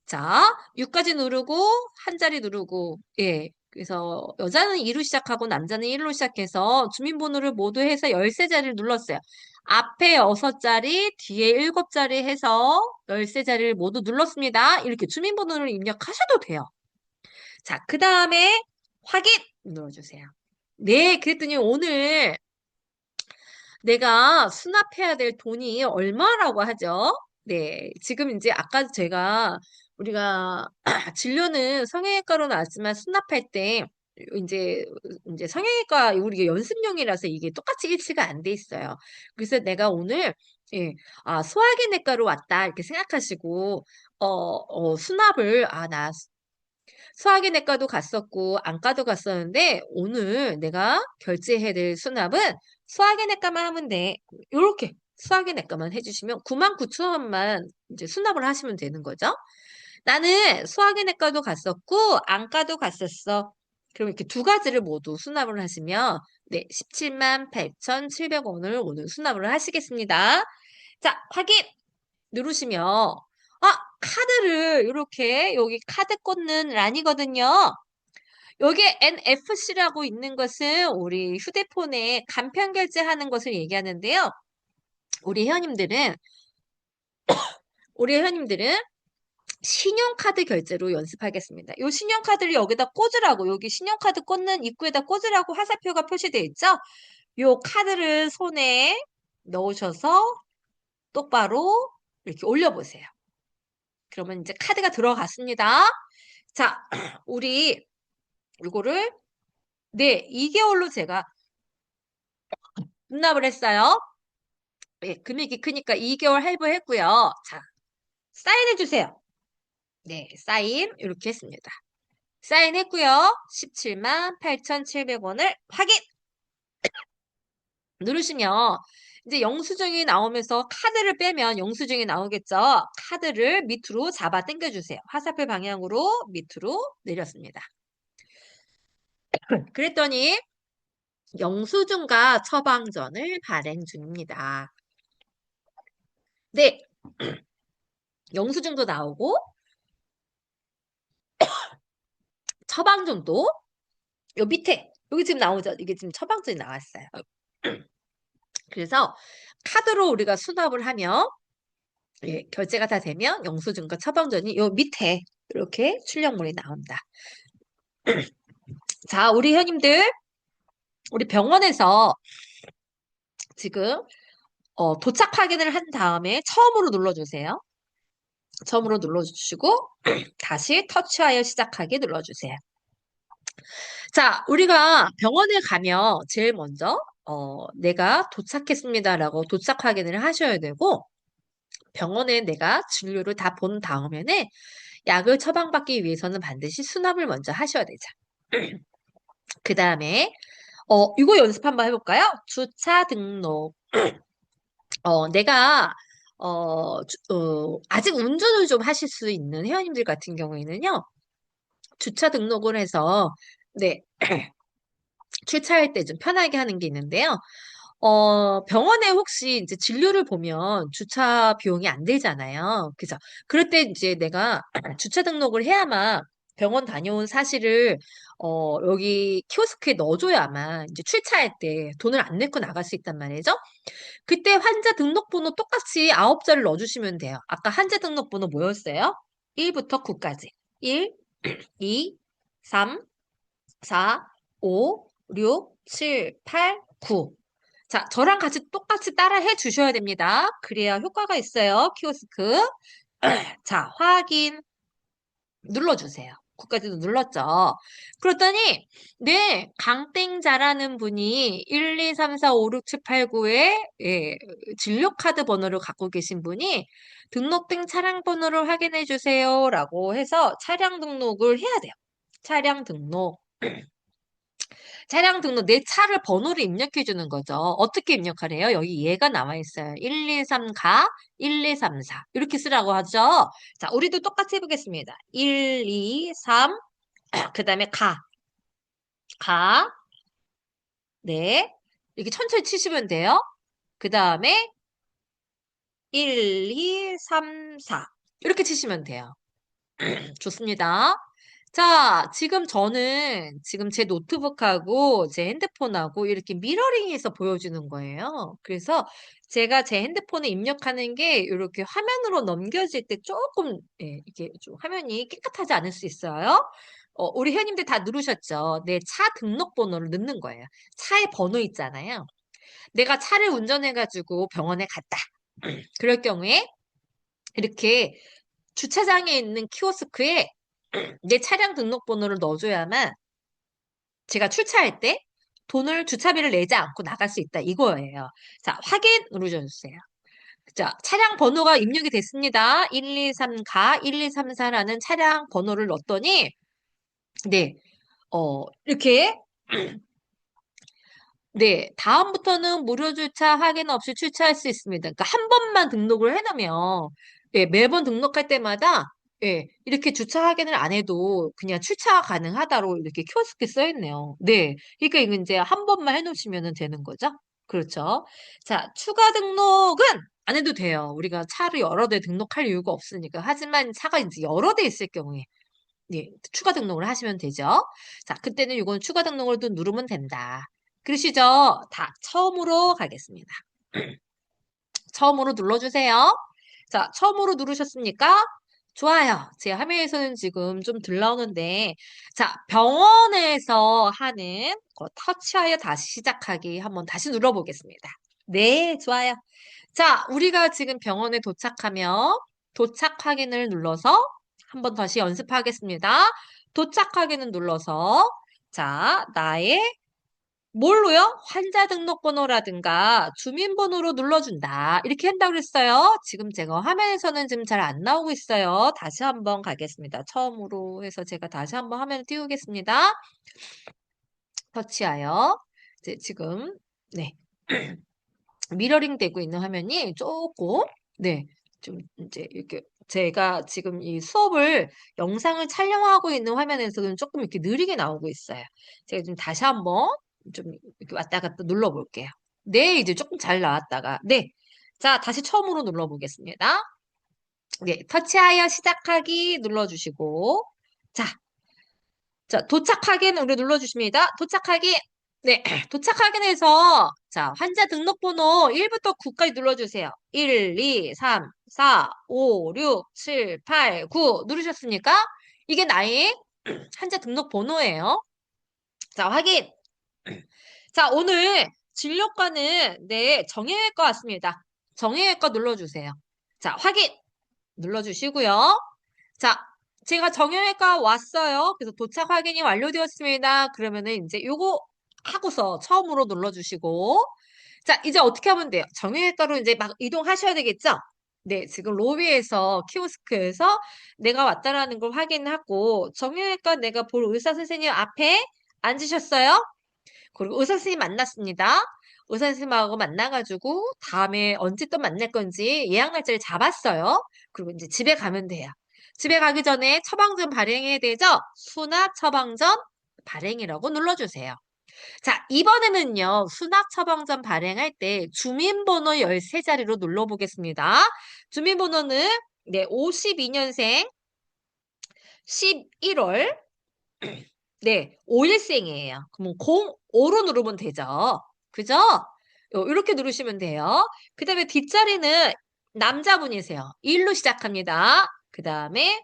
S1: 자, 6까지 누르고 한 자리 누르고 예. 그래서 여자는 2로 시작하고 남자는 1로 시작해서 주민번호를 모두 해서 13자리를 눌렀어요. 앞에 6자리, 뒤에 7자리 해서 13자리를 모두 눌렀습니다. 이렇게 주민번호를 입력하셔도 돼요. 자, 그 다음에 확인 눌러주세요. 네, 그랬더니 오늘 내가 수납해야 될 돈이 얼마라고 하죠? 네, 지금 이제 아까 제가 우리가 진료는 성형외과로 나왔지만 수납할 때 이제 성형외과 우리 연습용이라서 이게 똑같이 일치가 안 돼 있어요. 그래서 내가 오늘 예, 소화기내과로 왔다 이렇게 생각하시고 수납을 나 소화기내과도 갔었고 안과도 갔었는데 오늘 내가 결제해야 될 수납은 소화기내과만 하면 돼. 요렇게 소화기내과만 해주시면 99,000원만 이제 수납을 하시면 되는 거죠. 나는 소화기내과도 갔었고 안과도 갔었어. 그럼 이렇게 두 가지를 모두 수납을 하시면 네, 17만 8,700원을 오늘 수납을 하시겠습니다. 자, 확인 누르시면 카드를 이렇게 여기 카드 꽂는 란이거든요. 여기에 NFC라고 있는 것은 우리 휴대폰에 간편 결제하는 것을 얘기하는데요. 우리 회원님들은 우리 회원님들은 신용카드 결제로 연습하겠습니다. 이 신용카드를 여기다 꽂으라고 여기 신용카드 꽂는 입구에다 꽂으라고 화살표가 표시되어 있죠? 요 카드를 손에 넣으셔서 똑바로 이렇게 올려보세요. 그러면 이제 카드가 들어갔습니다. 자, 우리 이거를 네, 2개월로 제가 분납을 했어요. 예, 금액이 크니까 2개월 할부했고요. 자, 사인해 주세요. 네, 사인 이렇게 했습니다. 사인했고요. 17만 8,700원을 확인 누르시면 이제 영수증이 나오면서 카드를 빼면 영수증이 나오겠죠. 카드를 밑으로 잡아 당겨 주세요. 화살표 방향으로 밑으로 내렸습니다. 그랬더니 영수증과 처방전을 발행 중입니다. 네, 영수증도 나오고 처방전도 요 밑에 여기 지금 나오죠. 이게 지금 처방전이 나왔어요. 그래서 카드로 우리가 수납을 하면 예, 결제가 다 되면 영수증과 처방전이 요 밑에 이렇게 출력물이 나온다. 자, 우리 현님들 우리 병원에서 지금 도착 확인을 한 다음에 처음으로 눌러주세요. 처음으로 눌러주시고 다시 터치하여 시작하기 눌러주세요. 자, 우리가 병원에 가면 제일 먼저 내가 도착했습니다라고 도착 확인을 하셔야 되고 병원에 내가 진료를 다 본 다음에는 약을 처방받기 위해서는 반드시 수납을 먼저 하셔야 되죠. 그 다음에 이거 연습 한번 해볼까요? 주차 등록. 내가 아직 운전을 좀 하실 수 있는 회원님들 같은 경우에는요. 주차 등록을 해서 네, 출차할 때 좀 편하게 하는 게 있는데요. 병원에 혹시 이제 진료를 보면 주차 비용이 안 들잖아요. 그죠? 그럴 때 이제 내가 주차 등록을 해야만 병원 다녀온 사실을 여기 키오스크에 넣어줘야만 이제 출차할 때 돈을 안 내고 나갈 수 있단 말이죠. 그때 환자 등록번호 똑같이 9자를 넣어주시면 돼요. 아까 환자 등록번호 뭐였어요? 1부터 9까지. 1, 2, 3, 4, 5, 6, 7, 8, 9. 자, 저랑 같이 똑같이 따라 해 주셔야 됩니다. 그래야 효과가 있어요. 키오스크. 자, 확인 눌러주세요. 9까지도 눌렀죠. 그랬더니, 네, 강땡자라는 분이 1, 2, 3, 4, 5, 6, 7, 8, 9에 예, 진료카드 번호를 갖고 계신 분이 등록된 차량 번호를 확인해 주세요. 라고 해서 차량 등록을 해야 돼요. 차량 등록. 차량 등록 내 차를 번호를 입력해 주는 거죠. 어떻게 입력하래요? 여기 얘가 나와 있어요. 1, 2, 3, 가, 1, 2, 3, 4. 이렇게 쓰라고 하죠. 자, 우리도 똑같이 해보겠습니다. 1, 2, 3, 그 다음에 가, 네. 이렇게 천천히 치시면 돼요. 그 다음에 1, 2, 3, 4. 이렇게 치시면 돼요. 좋습니다. 자, 지금 저는 지금 제 노트북하고 제 핸드폰하고 이렇게 미러링해서 보여주는 거예요. 그래서 제가 제 핸드폰에 입력하는 게 이렇게 화면으로 넘겨질 때 조금 예, 이게 좀 화면이 깨끗하지 않을 수 있어요. 우리 회원님들 다 누르셨죠? 내 차 등록번호를 넣는 거예요. 차의 번호 있잖아요. 내가 차를 운전해가지고 병원에 갔다. 그럴 경우에 이렇게 주차장에 있는 키오스크에 내 차량 등록번호를 넣어줘야만 제가 출차할 때 돈을 주차비를 내지 않고 나갈 수 있다 이거예요. 자, 확인 눌러주세요. 자, 차량 번호가 입력이 됐습니다. 123 가, 1234라는 차량 번호를 넣었더니 네, 이렇게 네, 다음부터는 무료 주차 확인 없이 출차할 수 있습니다. 그러니까 한 번만 등록을 해놓으면 예, 매번 등록할 때마다 예, 이렇게 주차 확인을 안 해도 그냥 출차 가능하다로 이렇게 키오스크에 써 있네요. 네, 그러니까 이거 이제 한 번만 해놓으시면 되는 거죠. 그렇죠. 자, 추가 등록은 안 해도 돼요. 우리가 차를 여러 대 등록할 이유가 없으니까. 하지만 차가 이제 여러 대 있을 경우에 네, 추가 등록을 하시면 되죠. 자, 그때는 이건 추가 등록을 또 누르면 된다. 그러시죠? 다 처음으로 가겠습니다. 처음으로 눌러주세요. 자, 처음으로 누르셨습니까? 좋아요. 제 화면에서는 지금 좀 덜 나오는데, 자, 병원에서 하는 거 터치하여 다시 시작하기 한번 다시 눌러보겠습니다. 네, 좋아요. 자, 우리가 지금 병원에 도착하며 도착 확인을 눌러서 한번 다시 연습하겠습니다. 도착 확인을 눌러서 자, 나의 뭘로요? 환자 등록번호라든가 주민번호로 눌러준다. 이렇게 한다고 그랬어요. 지금 제가 화면에서는 지금 잘 안 나오고 있어요. 다시 한번 가겠습니다. 처음으로 해서 제가 다시 한번 화면을 띄우겠습니다. 터치하여. 이제 지금, 네. 미러링 되고 있는 화면이 조금, 네. 좀 이제 이렇게 제가 지금 이 수업을 영상을 촬영하고 있는 화면에서는 조금 이렇게 느리게 나오고 있어요. 제가 좀 다시 한번 좀 이렇게 왔다 갔다 눌러볼게요. 네, 이제 조금 잘 나왔다가. 네. 자, 다시 처음으로 눌러보겠습니다. 네, 터치하여 시작하기 눌러주시고. 자, 자, 도착하기는 우리 눌러주십니다. 도착하기. 네, 도착하기에서 자, 환자 등록번호 1부터 9까지 눌러주세요. 1, 2, 3, 4, 5, 6, 7, 8, 9 누르셨습니까? 이게 나의 환자 등록번호예요. 자, 확인. 자, 오늘 진료과는 네, 정형외과 왔습니다. 정형외과 눌러주세요. 자, 확인 눌러주시고요. 자, 제가 정형외과 왔어요. 그래서 도착 확인이 완료되었습니다. 그러면은 이제 요거 하고서 처음으로 눌러주시고. 자, 이제 어떻게 하면 돼요? 정형외과로 이제 막 이동하셔야 되겠죠? 네, 지금 로비에서 키오스크에서 내가 왔다라는 걸 확인하고 정형외과 내가 볼 의사 선생님 앞에 앉으셨어요? 그리고 의사 선생님 만났습니다. 의사 선생님하고 만나가지고 다음에 언제 또 만날 건지 예약 날짜를 잡았어요. 그리고 이제 집에 가면 돼요. 집에 가기 전에 처방전 발행해야 되죠? 수납 처방전 발행이라고 눌러주세요. 자, 이번에는요, 수납 처방전 발행할 때 주민번호 13자리로 눌러보겠습니다. 주민번호는 네, 52년생 11월 네, 5일생이에요. 그럼 05로 누르면 되죠. 그죠? 이렇게 누르시면 돼요. 그 다음에 뒷자리는 남자분이세요. 1로 시작합니다. 그 다음에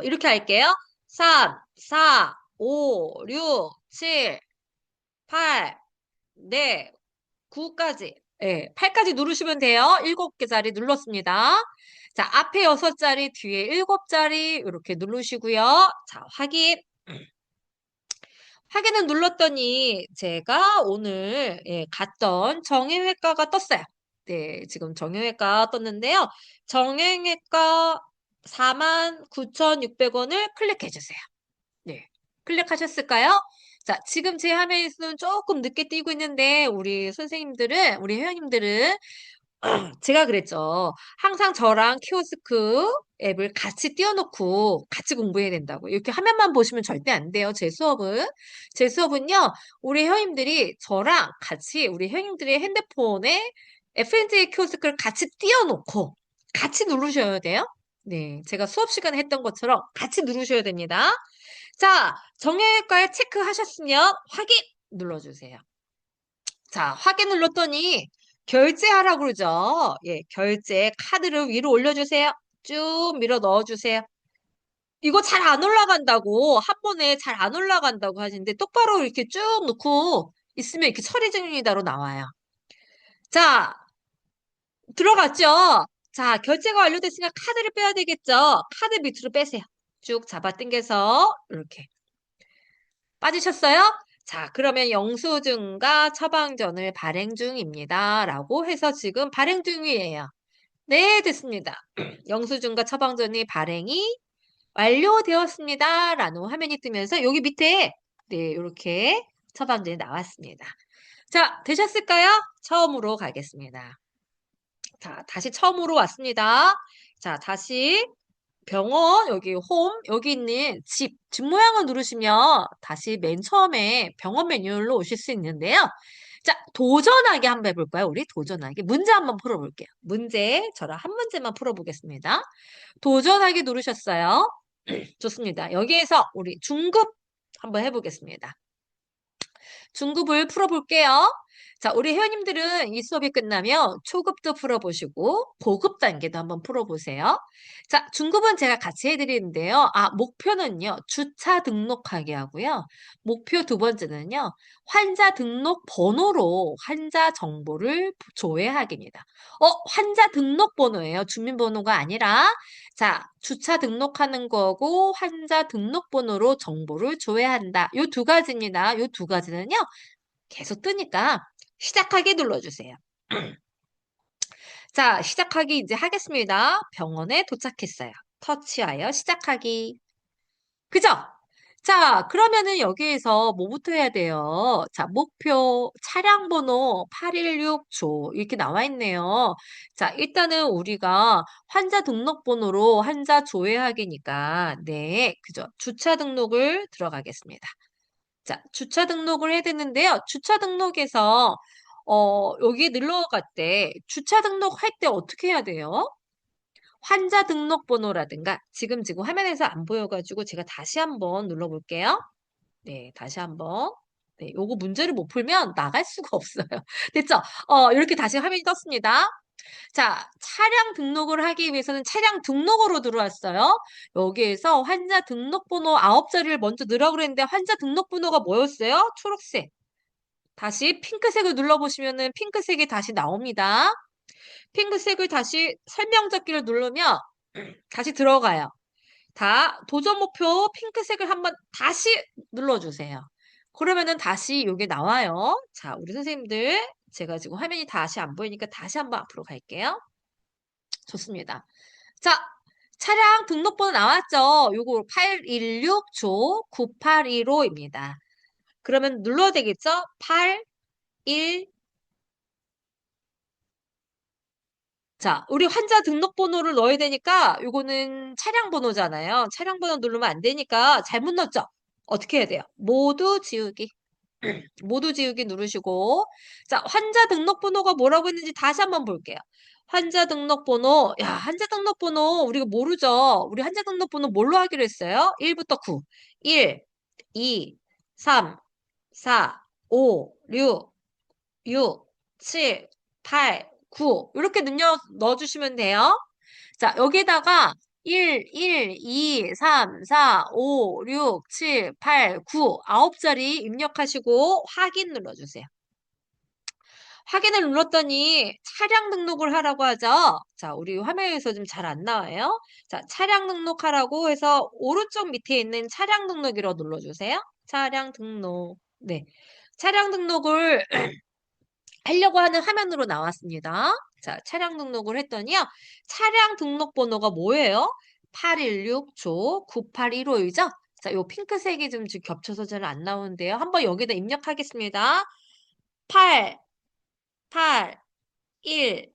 S1: 이렇게 할게요. 3, 4, 5, 6, 7, 8, 네, 9까지. 네, 8까지 누르시면 돼요. 7개 자리 눌렀습니다. 자, 앞에 6자리, 뒤에 7자리 이렇게 누르시고요. 자, 확인. 확인을 눌렀더니 제가 오늘 갔던 정형외과가 떴어요. 네, 지금 정형외과 떴는데요. 정형외과 49,600원을 클릭해 주세요. 네, 클릭하셨을까요? 자, 지금 제 화면에서는 조금 늦게 띄고 있는데 우리 회원님들은 제가 그랬죠. 항상 저랑 키오스크 앱을 같이 띄워놓고 같이 공부해야 된다고. 이렇게 화면만 보시면 절대 안 돼요. 제 수업은. 제 수업은요, 우리 회원님들이 저랑 같이 우리 회원님들의 핸드폰에 FNJ 키오스크를 같이 띄워놓고 같이 누르셔야 돼요. 네. 제가 수업 시간에 했던 것처럼 같이 누르셔야 됩니다. 자, 정형외과에 체크하셨으면 확인 눌러주세요. 자, 확인 눌렀더니 결제하라고 그러죠. 예, 결제 카드를 위로 올려주세요. 쭉 밀어 넣어주세요. 이거 잘 안 올라간다고 한 번에 잘 안 올라간다고 하시는데 똑바로 이렇게 쭉 놓고 있으면 이렇게 처리 중이다로 나와요. 자, 들어갔죠? 자, 결제가 완료됐으니까 카드를 빼야 되겠죠? 카드 밑으로 빼세요. 쭉 잡아 당겨서 이렇게 빠지셨어요? 자, 그러면 영수증과 처방전을 발행 중입니다. 라고 해서 지금 발행 중이에요. 네, 됐습니다. 영수증과 처방전이 발행이 완료되었습니다. 라는 화면이 뜨면서 여기 밑에 네, 이렇게 처방전이 나왔습니다. 자, 되셨을까요? 처음으로 가겠습니다. 자, 다시 처음으로 왔습니다. 자, 다시 병원, 여기 홈, 여기 있는 집 모양을 누르시면 다시 맨 처음에 병원 메뉴로 오실 수 있는데요. 자, 도전하기 한번 해볼까요? 우리 도전하기. 문제 한번 풀어볼게요. 문제, 저랑 한 문제만 풀어보겠습니다. 도전하기 누르셨어요. 좋습니다. 여기에서 우리 중급 한번 해보겠습니다. 중급을 풀어볼게요. 자, 우리 회원님들은 이 수업이 끝나면 초급도 풀어보시고 고급 단계도 한번 풀어보세요. 자, 중급은 제가 같이 해드리는데요. 아, 목표는요. 주차 등록하게 하고요. 목표 두 번째는요. 환자 등록 번호로 환자 정보를 조회하기입니다. 환자 등록 번호예요. 주민번호가 아니라. 자, 주차 등록하는 거고 환자 등록 번호로 정보를 조회한다. 요 두 가지입니다. 요 두 가지는요. 계속 뜨니까 시작하기 눌러주세요. 자, 시작하기 이제 하겠습니다. 병원에 도착했어요. 터치하여 시작하기. 그죠? 자, 그러면은 여기에서 뭐부터 해야 돼요? 자, 목표 차량 번호 816조 이렇게 나와 있네요. 자, 일단은 우리가 환자 등록번호로 환자 조회하기니까 네, 그죠? 주차 등록을 들어가겠습니다. 자, 주차 등록을 해야 되는데요. 주차 등록에서 여기 눌러갈 때 주차 등록할 때 어떻게 해야 돼요? 환자 등록번호라든가 지금 화면에서 안 보여가지고 제가 다시 한번 눌러볼게요. 네, 다시 한번. 네, 요거 문제를 못 풀면 나갈 수가 없어요. 됐죠? 이렇게 다시 화면이 떴습니다. 자, 차량 등록을 하기 위해서는 차량 등록으로 들어왔어요. 여기에서 환자 등록번호 9자리를 먼저 넣으라고 그랬는데 환자 등록번호가 뭐였어요? 초록색. 다시 핑크색을 눌러보시면은 핑크색이 다시 나옵니다. 핑크색을 다시 설명잡기를 누르면 다시 들어가요. 다 도전 목표 핑크색을 한번 다시 눌러주세요. 그러면은 다시 이게 나와요. 자, 우리 선생님들 제가 지금 화면이 다시 안 보이니까 다시 한번 앞으로 갈게요. 좋습니다. 자, 차량 등록번호 나왔죠? 요거 816조 9815입니다. 그러면 눌러야 되겠죠? 8, 1, 자, 우리 환자 등록번호를 넣어야 되니까 요거는 차량 번호잖아요. 차량 번호 누르면 안 되니까 잘못 넣었죠? 어떻게 해야 돼요? 모두 지우기. 모두 지우기 누르시고 자, 환자 등록번호가 뭐라고 했는지 다시 한번 볼게요. 환자 등록번호, 야, 환자 등록번호 우리가 모르죠? 우리 환자 등록번호 뭘로 하기로 했어요? 1부터 9. 1, 2, 3, 4, 5, 6, 6, 7, 8, 9 이렇게 넣어주시면 돼요. 자, 여기다가 1, 1, 2, 3, 4, 5, 6, 7, 8, 9 9자리 입력하시고 확인 눌러주세요. 확인을 눌렀더니 차량 등록을 하라고 하죠. 자, 우리 화면에서 좀 잘 안 나와요. 자, 차량 등록하라고 해서 오른쪽 밑에 있는 차량 등록이라고 눌러주세요. 차량 등록. 네. 차량 등록을 하려고 하는 화면으로 나왔습니다. 자, 차량 등록을 했더니요. 차량 등록 번호가 뭐예요? 816조 9815이죠? 자, 요 핑크색이 좀 겹쳐서 잘 안 나오는데요. 한번 여기다 입력하겠습니다. 8, 8, 1,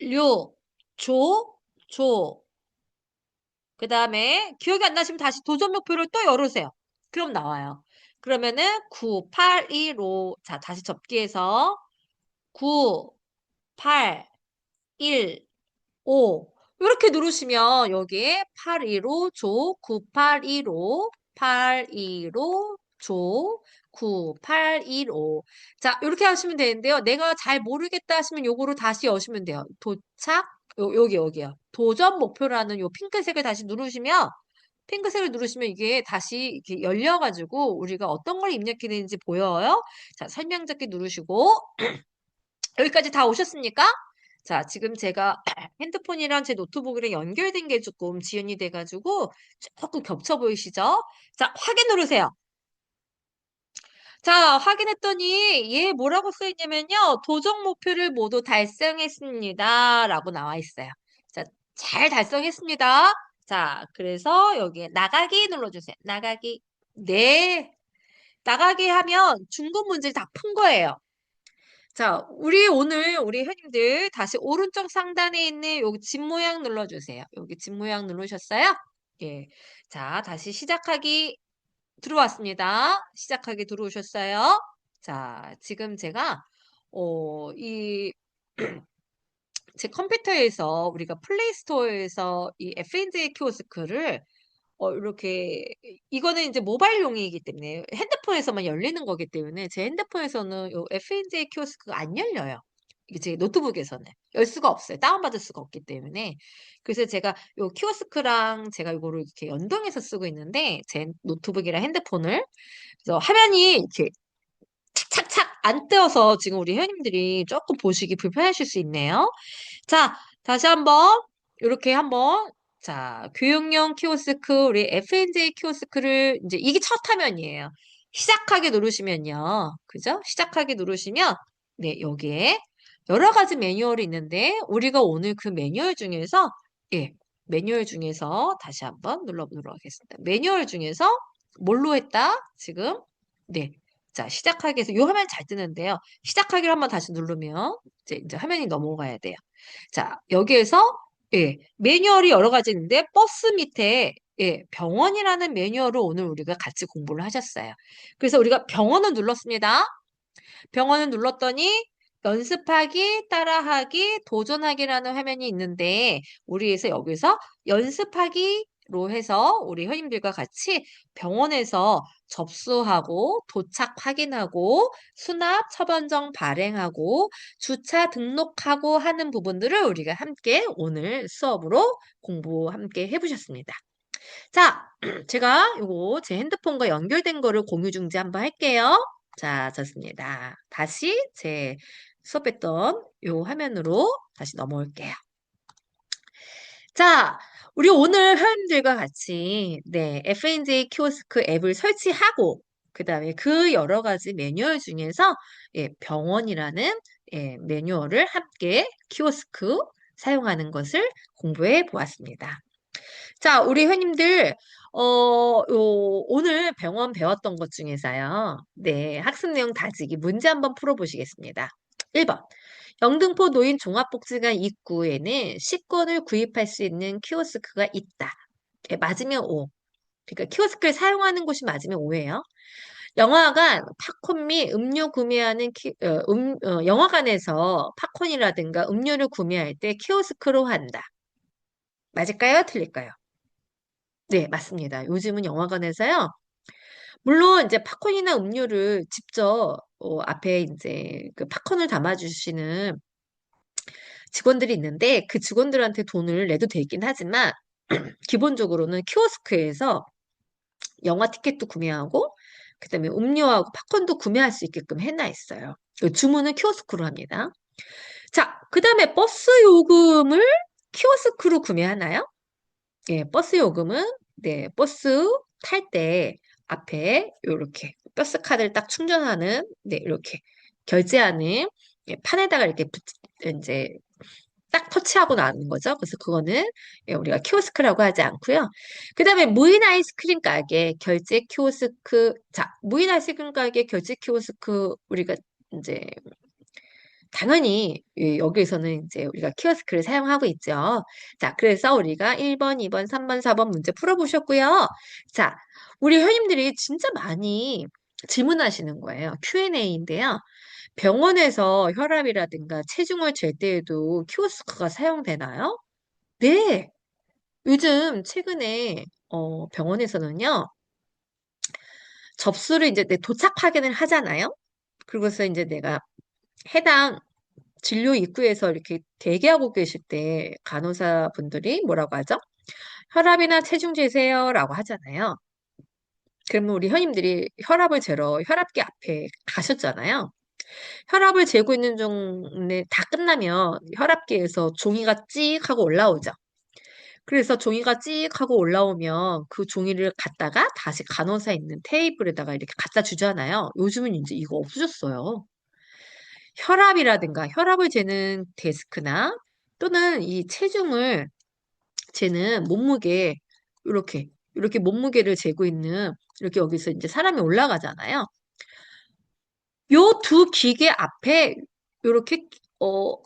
S1: 6, 조. 그 다음에 기억이 안 나시면 다시 도전 목표를 또 열으세요. 그럼 나와요. 그러면은 9815. 자, 다시 접기해서 9, 8, 1, 5 이렇게 누르시면 여기에 815조 9815 815조 9815 자, 이렇게 하시면 되는데요. 내가 잘 모르겠다 하시면 요거로 다시 여시면 돼요. 도착 여기요. 도전 목표라는 요 핑크색을 다시 누르시면 핑크색을 누르시면 이게 다시 이렇게 열려가지고 우리가 어떤 걸 입력해야 되는지 보여요. 자, 설명 잡기 누르시고 여기까지 다 오셨습니까? 자, 지금 제가 핸드폰이랑 제 노트북이랑 연결된 게 조금 지연이 돼가지고 조금 겹쳐 보이시죠? 자, 확인 누르세요. 자, 확인했더니 얘 뭐라고 써있냐면요. 도전 목표를 모두 달성했습니다. 라고 나와 있어요. 자, 잘 달성했습니다. 자, 그래서 여기에 나가기 눌러주세요. 나가기. 네. 나가기 하면 중급 문제를 다 푼 거예요. 자, 우리 회원님들 다시 오른쪽 상단에 있는 여기 집 모양 눌러주세요. 여기 집 모양 누르셨어요? 예. 자, 다시 시작하기 들어왔습니다. 시작하기 들어오셨어요? 자, 지금 제가, 이, 제 컴퓨터에서 우리가 플레이스토어에서 이 FNJ 키오스크를 이렇게, 이거는 이제 모바일용이기 때문에 핸드폰에서만 열리는 거기 때문에 제 핸드폰에서는 요 FNJ 키오스크가 안 열려요. 이게 제 노트북에서는. 열 수가 없어요. 다운받을 수가 없기 때문에. 그래서 제가 요 키오스크랑 제가 요거를 이렇게 연동해서 쓰고 있는데, 제 노트북이랑 핸드폰을. 그래서 화면이 이렇게 착착착 안 뜨어서 지금 우리 회원님들이 조금 보시기 불편하실 수 있네요. 자, 다시 한번 이렇게 한번 자, 교육용 키오스크 우리 FNJ 키오스크를 이제 이게 첫 화면이에요. 시작하기 누르시면요. 그죠? 시작하기 누르시면 네, 여기에 여러 가지 매뉴얼이 있는데 우리가 오늘 그 매뉴얼 중에서 예, 매뉴얼 중에서 다시 한번 눌러보도록 하겠습니다. 매뉴얼 중에서 뭘로 했다? 지금 네. 자, 시작하기 해서 요 화면 잘 뜨는데요. 시작하기를 한번 다시 누르면 이제 화면이 넘어가야 돼요. 자, 여기에서 예, 매뉴얼이 여러 가지 있는데 버스 밑에 예, 병원이라는 매뉴얼을 오늘 우리가 같이 공부를 하셨어요. 그래서 우리가 병원을 눌렀습니다. 병원을 눌렀더니 연습하기, 따라하기, 도전하기라는 화면이 있는데 우리에서 여기서 연습하기로 해서 우리 회원님들과 같이 병원에서 접수하고 도착 확인하고 수납 처방전 발행하고 주차 등록하고 하는 부분들을 우리가 함께 오늘 수업으로 공부 함께 해보셨습니다. 자, 제가 요거 제 핸드폰과 연결된 거를 공유 중지 한번 할게요. 자, 좋습니다. 다시 제 수업했던 요 화면으로 다시 넘어올게요. 자, 우리 오늘 회원님들과 같이 네, FNJ 키오스크 앱을 설치하고 그다음에 그 여러 가지 매뉴얼 중에서 예, 병원이라는 예, 매뉴얼을 함께 키오스크 사용하는 것을 공부해 보았습니다. 자, 우리 회원님들, 오늘 병원 배웠던 것 중에서요. 네, 학습 내용 다지기 문제 한번 풀어보시겠습니다. 1번. 영등포 노인 종합복지관 입구에는 식권을 구입할 수 있는 키오스크가 있다. 네, 맞으면 O. 그러니까 키오스크를 사용하는 곳이 맞으면 O예요. 영화관, 팝콘 및 음료 구매하는 영화관에서 팝콘이라든가 음료를 구매할 때 키오스크로 한다. 맞을까요? 틀릴까요? 네, 맞습니다. 요즘은 영화관에서요. 물론 이제 팝콘이나 음료를 직접 앞에 이제 그 팝콘을 담아주시는 직원들이 있는데 그 직원들한테 돈을 내도 되긴 하지만 기본적으로는 키오스크에서 영화 티켓도 구매하고 그다음에 음료하고 팝콘도 구매할 수 있게끔 해놔 있어요. 그 주문은 키오스크로 합니다. 자, 그다음에 버스 요금을 키오스크로 구매하나요? 예, 버스 요금은 네, 버스 탈 때 앞에 이렇게 버스 카드를 딱 충전하는 네, 이렇게 결제하는 예, 판에다가 이렇게 이제 딱 터치하고 나오는 거죠. 그래서 그거는 예, 우리가 키오스크라고 하지 않고요. 그다음에 무인 아이스크림 가게 결제 키오스크 자, 무인 아이스크림 가게 결제 키오스크 우리가 이제 당연히 여기에서는 이제 우리가 키오스크를 사용하고 있죠. 자, 그래서 우리가 1번, 2번, 3번, 4번 문제 풀어보셨고요. 자, 우리 회원님들이 진짜 많이 질문하시는 거예요. Q&A인데요. 병원에서 혈압이라든가 체중을 잴 때에도 키오스크가 사용되나요? 네. 요즘 최근에 병원에서는요. 접수를 이제 내 도착 확인을 하잖아요. 그러고서 이제 내가 해당 진료 입구에서 이렇게 대기하고 계실 때 간호사 분들이 뭐라고 하죠? 혈압이나 체중 재세요라고 하잖아요. 그러면 우리 현님들이 혈압을 재러 혈압계 앞에 가셨잖아요. 혈압을 재고 있는 중에 다 끝나면 혈압계에서 종이가 찍 하고 올라오죠. 그래서 종이가 찍 하고 올라오면 그 종이를 갖다가 다시 간호사 있는 테이블에다가 이렇게 갖다 주잖아요. 요즘은 이제 이거 없어졌어요. 혈압이라든가 혈압을 재는 데스크나 또는 이 체중을 재는 몸무게 이렇게 몸무게를 재고 있는 이렇게 여기서 이제 사람이 올라가잖아요. 요 두 기계 앞에 이렇게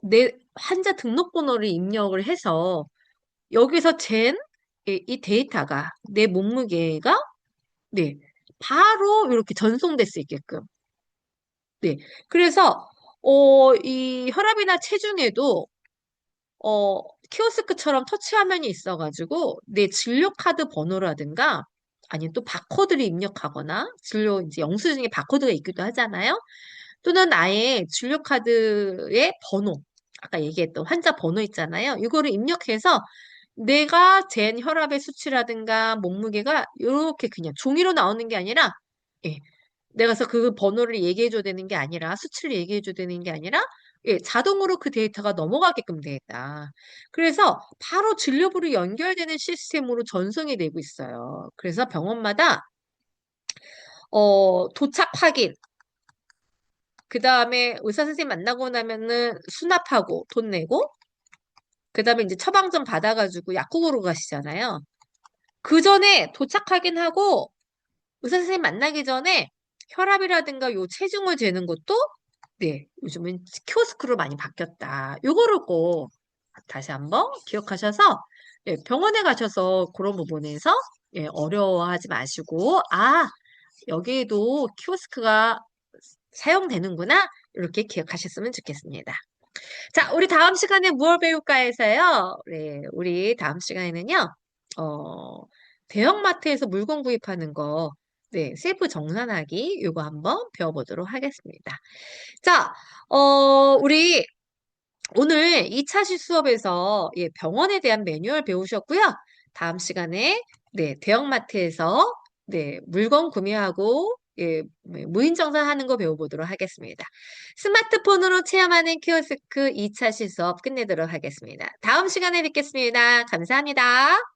S1: 내 환자 등록번호를 입력을 해서 여기서 잰 이 데이터가 내 몸무게가 네 바로 이렇게 전송될 수 있게끔 네 그래서 이 혈압이나 체중에도 키오스크처럼 터치 화면이 있어가지고 내 진료카드 번호라든가 아니면 또 바코드를 입력하거나 진료 이제 영수증에 바코드가 있기도 하잖아요. 또는 나의 진료카드의 번호, 아까 얘기했던 환자 번호 있잖아요. 이거를 입력해서 내가 잰 혈압의 수치라든가 몸무게가 이렇게 그냥 종이로 나오는 게 아니라 예, 내가 그래서 그 번호를 얘기해줘야 되는 게 아니라 수치를 얘기해줘야 되는 게 아니라 예, 자동으로 그 데이터가 넘어가게끔 돼 있다. 그래서 바로 진료부로 연결되는 시스템으로 전송이 되고 있어요. 그래서 병원마다 도착 확인, 그 다음에 의사 선생님 만나고 나면은 수납하고 돈 내고, 그 다음에 이제 처방전 받아가지고 약국으로 가시잖아요. 그 전에 도착 확인하고 의사 선생님 만나기 전에 혈압이라든가 요 체중을 재는 것도 네, 요즘은 키오스크로 많이 바뀌었다. 요거를 꼭 다시 한번 기억하셔서 예, 병원에 가셔서 그런 부분에서 예, 어려워하지 마시고 여기에도 키오스크가 사용되는구나. 이렇게 기억하셨으면 좋겠습니다. 자, 우리 다음 시간에 무얼 배울까 해서요. 네, 우리 다음 시간에는요. 어, 대형마트에서 물건 구입하는 거, 네, 셀프 정산하기 요거 한번 배워보도록 하겠습니다. 자, 우리 오늘 2차 수업에서 예, 병원에 대한 매뉴얼 배우셨고요. 다음 시간에 네, 대형마트에서 네, 물건 구매하고 예, 무인 정산하는 거 배워보도록 하겠습니다. 스마트폰으로 체험하는 키오스크 2차 수업 끝내도록 하겠습니다. 다음 시간에 뵙겠습니다. 감사합니다.